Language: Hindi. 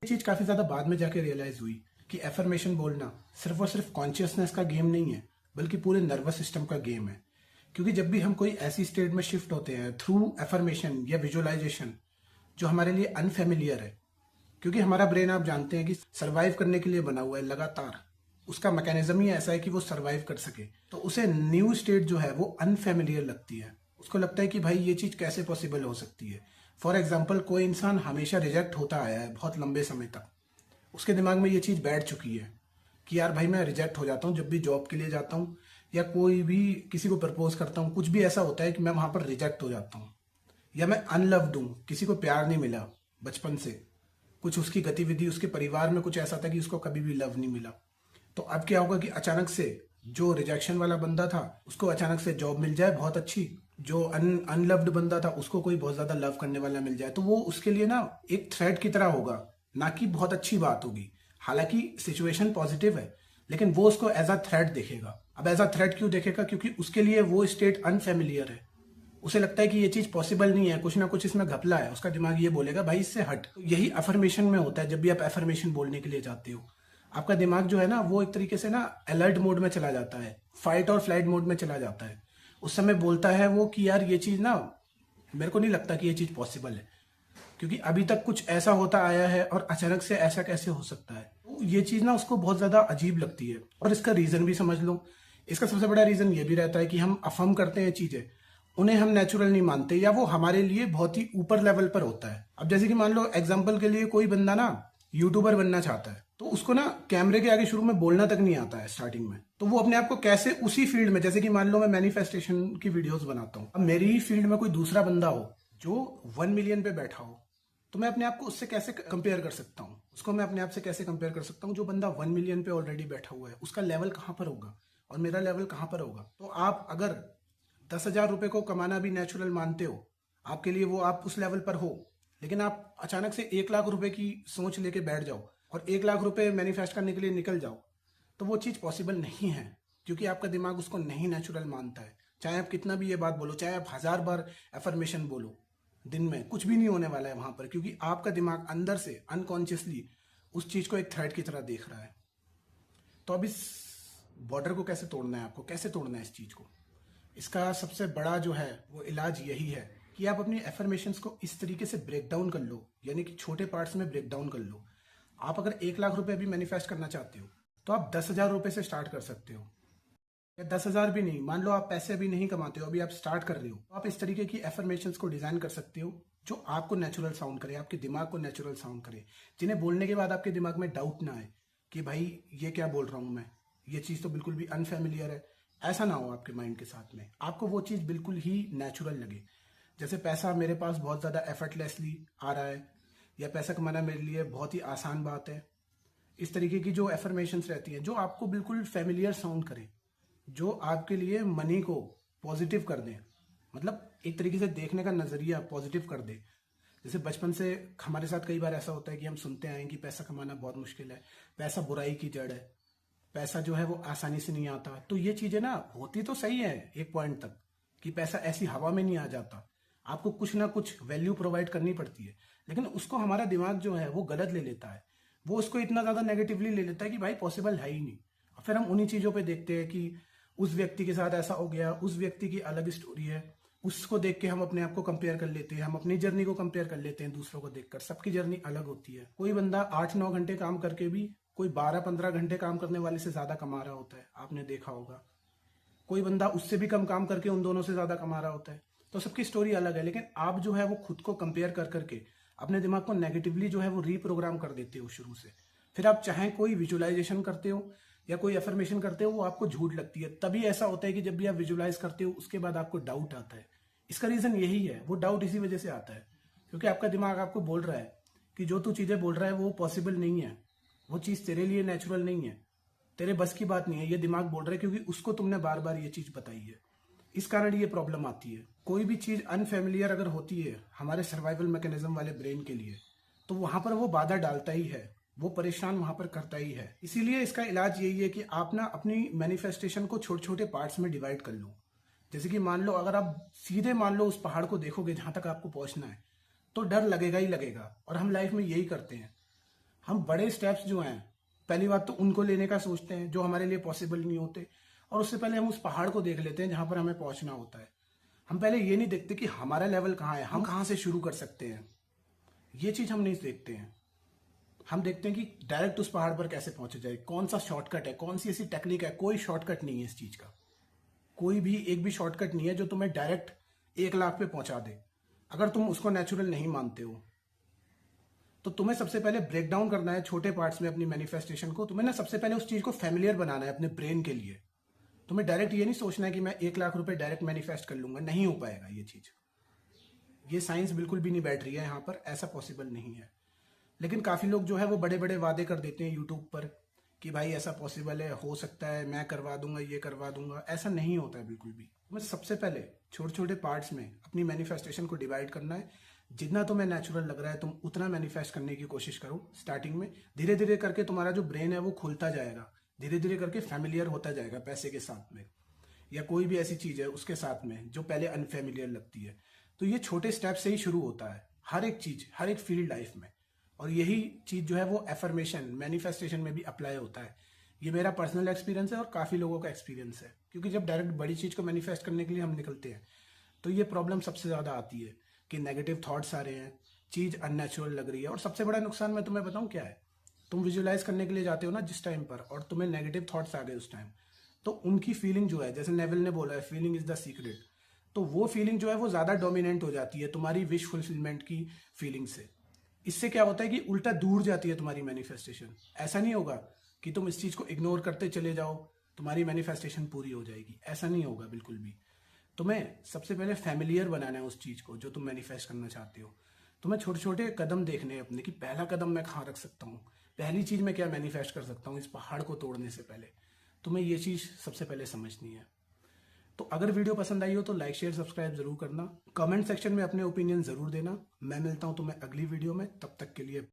ये चीज काफी ज्यादा बाद में जाके रियलाइज हुई कि एफर्मेशन बोलना सिर्फ और सिर्फ कॉन्शियसनेस का गेम नहीं है, बल्कि पूरे नर्वस सिस्टम का गेम है। क्योंकि जब भी हम कोई ऐसी स्टेट में शिफ्ट होते हैं थ्रू एफर्मेशन या विजुअलाइजेशन जो हमारे लिए अनफेमिलियर है, क्योंकि हमारा ब्रेन आप जानते हैं कि सर्वाइव करने के लिए बना हुआ है, लगातार उसका मैकेनिज्म ही ऐसा है कि वो सर्वाइव कर सके, तो उसे न्यू स्टेट जो है वो अनफेमिलियर लगती है। उसको लगता है कि भाई ये चीज कैसे पॉसिबल हो सकती है। फॉर एग्जाम्पल, कोई इंसान हमेशा रिजेक्ट होता आया है बहुत लंबे समय तक, उसके दिमाग में ये चीज बैठ चुकी है कि यार भाई मैं रिजेक्ट हो जाता हूँ जब भी जॉब के लिए जाता हूँ या कोई भी किसी को प्रपोज करता हूँ, कुछ भी ऐसा होता है कि मैं वहां पर रिजेक्ट हो जाता हूँ, या मैं अनलव्ड हूँ, किसी को प्यार नहीं मिला बचपन से, कुछ उसकी गतिविधि उसके परिवार में कुछ ऐसा था कि उसको कभी भी लव नहीं मिला। तो अब क्या होगा कि अचानक से जो रिजेक्शन वाला बंदा था उसको अचानक से जॉब मिल जाए बहुत अच्छी, जो अनलव्ड बंदा था उसको कोई बहुत ज्यादा लव करने वाला मिल जाए, तो वो उसके लिए ना एक थ्रेट की तरह होगा, ना कि बहुत अच्छी बात होगी। हालांकि सिचुएशन पॉजिटिव है, लेकिन वो उसको एज अ थ्रेट देखेगा। अब एज अ थ्रेट क्यों देखेगा? क्योंकि उसके लिए वो स्टेट अनफेमिलियर है, उसे लगता है कि ये चीज पॉसिबल नहीं है, कुछ ना कुछ इसमें घपला है। उसका दिमाग ये बोलेगा भाई इससे हट। तो यही अफर्मेशन में होता है। जब भी आप अफर्मेशन बोलने के लिए जाते हो, आपका दिमाग जो है ना वो एक तरीके से ना अलर्ट मोड में चला जाता है, फाइट और फ्लाइट मोड में चला जाता है। उस समय बोलता है वो कि यार ये चीज ना मेरे को नहीं लगता कि ये चीज पॉसिबल है, क्योंकि अभी तक कुछ ऐसा होता आया है और अचानक से ऐसा कैसे हो सकता है। तो ये चीज ना उसको बहुत ज्यादा अजीब लगती है। और इसका रीजन भी समझ लो। इसका सबसे बड़ा रीजन ये भी रहता है कि हम अफर्म करते हैं चीजें, उन्हें हम नेचुरल नहीं मानते, या वो हमारे लिए बहुत ही ऊपर लेवल पर होता है। अब जैसे कि मान लो एग्जाम्पल के लिए कोई बंदा ना यूट्यूबर बनना चाहता है, तो उसको ना कैमरे के आगे शुरू में बोलना तक नहीं आता है स्टार्टिंग में, तो वो अपने आप को कैसे उसी फील्ड में, जैसे कि मान लो मैं मैनिफेस्टेशन की वीडियोस बनाता हूँ, अब मेरी ही फील्ड में कोई दूसरा बंदा हो जो 1 मिलियन पे बैठा हो, तो मैं अपने आप को उससे कैसे कंपेयर कर सकता हूँ? उसको मैं अपने आप से कैसे कंपेयर कर सकता हूँ? जो बंदा 1 मिलियन पे ऑलरेडी बैठा हुआ है उसका लेवल कहाँ पर होगा और मेरा लेवल कहाँ पर होगा? तो आप अगर 10,000 रुपए को कमाना भी नेचुरल मानते हो, आपके लिए वो आप उस लेवल पर हो, लेकिन आप अचानक से 1 लाख रुपए की सोच लेके बैठ जाओ और 1 लाख रुपए मैनिफेस्ट करने के लिए निकल जाओ, तो वो चीज पॉसिबल नहीं है, क्योंकि आपका दिमाग उसको नहीं नेचुरल मानता है। चाहे आप कितना भी ये बात बोलो, चाहे आप 1000 बार एफर्मेशन बोलो, दिन में कुछ भी नहीं होने वाला है वहां पर, क्योंकि आपका दिमाग अंदर से अनकॉन्शियसली उस चीज को एक थ्रेट की तरह देख रहा है। तो अब इस बॉर्डर को कैसे तोड़ना है? आपको कैसे तोड़ना है इस चीज को? इसका सबसे बड़ा जो है वो इलाज यही है कि आप अपनी एफर्मेशंस को इस तरीके से ब्रेक डाउन कर लो, यानी कि छोटे पार्ट्स में ब्रेक डाउन कर लो। आप अगर 1 लाख रुपए भी मैनिफेस्ट करना चाहते हो, तो आप 10,000 रुपए से स्टार्ट कर सकते हो, या 10,000 भी नहीं, मान लो आप पैसे अभी नहीं कमाते हो, अभी आप स्टार्ट कर रहे हो, तो आप इस तरीके की एफर्मेशंस को डिजाइन कर सकते हो जो आपको नेचुरल साउंड करे, आपके दिमाग को नेचुरल साउंड करे, जिन्हें बोलने के बाद आपके दिमाग में डाउट ना आए कि भाई ये क्या बोल रहा हूं मैं, ये चीज तो बिल्कुल भी अनफेमिलियर है। ऐसा ना हो आपके माइंड के साथ में, आपको वो चीज बिल्कुल ही नेचुरल लगे। जैसे पैसा मेरे पास बहुत ज्यादा एफर्टलेसली आ रहा है, या पैसा कमाना मेरे लिए बहुत ही आसान बात है। इस तरीके की जो एफर्मेशंस रहती हैं जो आपको बिल्कुल फेमिलियर साउंड करे, जो आपके लिए मनी को पॉजिटिव कर दे, मतलब एक तरीके से देखने का नजरिया पॉजिटिव कर दे। जैसे बचपन से हमारे साथ कई बार ऐसा होता है कि हम सुनते आए हैं कि पैसा कमाना बहुत मुश्किल है, पैसा बुराई की जड़ है, पैसा जो है वो आसानी से नहीं आता। तो ये चीजें ना होती तो सही है एक पॉइंट तक, कि पैसा ऐसी हवा में नहीं आ जाता, आपको कुछ ना कुछ वैल्यू प्रोवाइड करनी पड़ती है, लेकिन उसको हमारा दिमाग जो है वो गलत ले लेता है। वो उसको इतना ज्यादा नेगेटिवली ले लेता है कि भाई पॉसिबल है ही नहीं। और फिर हम उन्हीं चीजों पे देखते हैं कि उस व्यक्ति के साथ ऐसा हो गया, उस व्यक्ति की अलग स्टोरी है, उसको देख के हम अपने आप को कंपेयर कर लेते हैं, हम अपनी जर्नी को कंपेयर कर लेते हैं दूसरों को देखकर। सबकी जर्नी अलग होती है। कोई बंदा 8-9 घंटे काम करके भी कोई 12-15 घंटे काम करने वाले से ज्यादा कमा रहा होता है, आपने देखा होगा। कोई बंदा उससे भी कम काम करके उन दोनों से ज्यादा कमा रहा होता है। तो सबकी स्टोरी अलग है, लेकिन आप जो है वो खुद को कंपेयर कर करके अपने दिमाग को नेगेटिवली जो है वो रीप्रोग्राम कर देते हो शुरू से। फिर आप चाहे कोई विजुअलाइजेशन करते हो या कोई एफर्मेशन करते हो, वो आपको झूठ लगती है। तभी ऐसा होता है कि जब भी आप विजुअलाइज करते हो उसके बाद आपको डाउट आता है। इसका रीजन यही है, वो डाउट इसी वजह से आता है क्योंकि आपका दिमाग आपको बोल रहा है कि जो तू चीजें बोल रहा है वो पॉसिबल नहीं है, वो चीज तेरे लिए नेचुरल नहीं है, तेरे बस की बात नहीं है। ये दिमाग बोल रहा है क्योंकि उसको तुमने बार बार ये चीज बताई है। इस कारण ये प्रॉब्लम आती है। कोई भी चीज अनफेमिलियर अगर होती है हमारे सर्वाइवल मैकेनिज्म वाले ब्रेन के लिए, तो वहां पर वो बाधा डालता ही है, वो परेशान वहां पर करता ही है। इसीलिए इसका इलाज यही है कि आप ना अपनी मैनिफेस्टेशन को छोटे छोटे पार्ट्स में डिवाइड कर लो। जैसे कि मान लो अगर आप सीधे मान लो उस पहाड़ को देखोगे जहां तक आपको पहुंचना है, तो डर लगेगा ही लगेगा। और हम लाइफ में यही करते हैं, हम बड़े स्टेप्स जो हैं, पहली बात तो उनको लेने का सोचते हैं जो हमारे लिए पॉसिबल नहीं होते, और उससे पहले हम उस पहाड़ को देख लेते हैं जहां पर हमें पहुंचना होता है। हम पहले ये नहीं देखते कि हमारा लेवल कहाँ है, हम कहाँ से शुरू कर सकते हैं, ये चीज हम नहीं देखते हैं। हम देखते हैं कि डायरेक्ट उस पहाड़ पर कैसे पहुंचा जाए, कौन सा शॉर्टकट है, कौन सी ऐसी टेक्निक है। कोई शॉर्टकट नहीं है इस चीज का, कोई भी एक भी शॉर्टकट नहीं है जो तुम्हें डायरेक्ट 1 लाख पे पहुंचा दे। अगर तुम उसको नेचुरल नहीं मानते हो तो तुम्हें सबसे पहले ब्रेक डाउन करना है छोटे पार्ट्स में अपनी मैनिफेस्टेशन को। तुम्हें ना सबसे पहले उस चीज को फैमिलियर बनाना है अपने ब्रेन के लिए। तुम्हें डायरेक्ट ये नहीं सोचना है कि मैं 1 लाख रुपए डायरेक्ट मैनिफेस्ट कर लूंगा, नहीं हो पाएगा ये चीज। ये साइंस बिल्कुल भी नहीं बैठ रही है यहाँ पर, ऐसा पॉसिबल नहीं है। लेकिन काफी लोग जो है वो बड़े बड़े वादे कर देते हैं यूट्यूब पर कि भाई ऐसा पॉसिबल है, हो सकता है, मैं करवा दूंगा, ये करवा दूंगा। ऐसा नहीं होता है बिल्कुल भी। तुम्हें सबसे पहले छोटे छोटे पार्ट्स में अपनी मैनिफेस्टेशन को डिवाइड करना है। जितना तुम्हें नेचुरल लग रहा है तुम उतना मैनिफेस्ट करने की कोशिश करो स्टार्टिंग में। धीरे धीरे करके तुम्हारा जो ब्रेन है वो खुलता जाएगा, धीरे धीरे करके फैमिलियर होता जाएगा पैसे के साथ में, या कोई भी ऐसी चीज है उसके साथ में जो पहले अनफेमिलियर लगती है। तो ये छोटे स्टेप से ही शुरू होता है हर एक चीज, हर एक फील्ड लाइफ में। और यही चीज जो है वो एफर्मेशन मैनिफेस्टेशन में भी अप्लाई होता है। ये मेरा पर्सनल एक्सपीरियंस है और काफी लोगों का एक्सपीरियंस है, क्योंकि जब डायरेक्ट बड़ी चीज को मैनिफेस्ट करने के लिए हम निकलते हैं तो ये प्रॉब्लम सबसे ज्यादा आती है कि नेगेटिव थॉट्स आ रहे हैं, चीज अननेचुरल लग रही है। और सबसे बड़ा नुकसान मैं तुम्हें बताऊं क्या है, तुम विजुअलाइज करने के लिए जाते हो ना जिस टाइम पर, और तुम्हें नेगेटिव थॉट्स आ गए उस टाइम, तो उनकी फीलिंग जो है, जैसे नेविल ने बोला है फीलिंग इज द सीक्रेट, तो वो फीलिंग जो है वो ज्यादा डोमिनेंट हो जाती है तुम्हारी विश फुलफिलमेंट की फीलिंग से। इससे क्या होता है कि उल्टा दूर जाती है तुम्हारी मैनिफेस्टेशन। ऐसा नहीं होगा कि तुम इस चीज को इग्नोर करते चले जाओ तुम्हारी मैनिफेस्टेशन पूरी हो जाएगी, ऐसा नहीं होगा बिल्कुल भी। तुम्हें सबसे पहले फैमिलियर बनाना है उस चीज को जो तुम मैनिफेस्ट करना चाहते हो। तुम्हें छोटे छोटे कदम देखने हैं अपने कि पहला कदम मैं कहाँ रख सकता हूँ, पहली चीज मैं क्या मैनिफेस्ट कर सकता हूँ इस पहाड़ को तोड़ने से पहले। तुम्हें ये चीज सबसे पहले समझनी है। तो अगर वीडियो पसंद आई हो तो लाइक शेयर सब्सक्राइब जरूर करना, कमेंट सेक्शन में अपने ओपिनियन जरूर देना। मैं मिलता हूं तुम्हें अगली वीडियो में, तब तक के लिए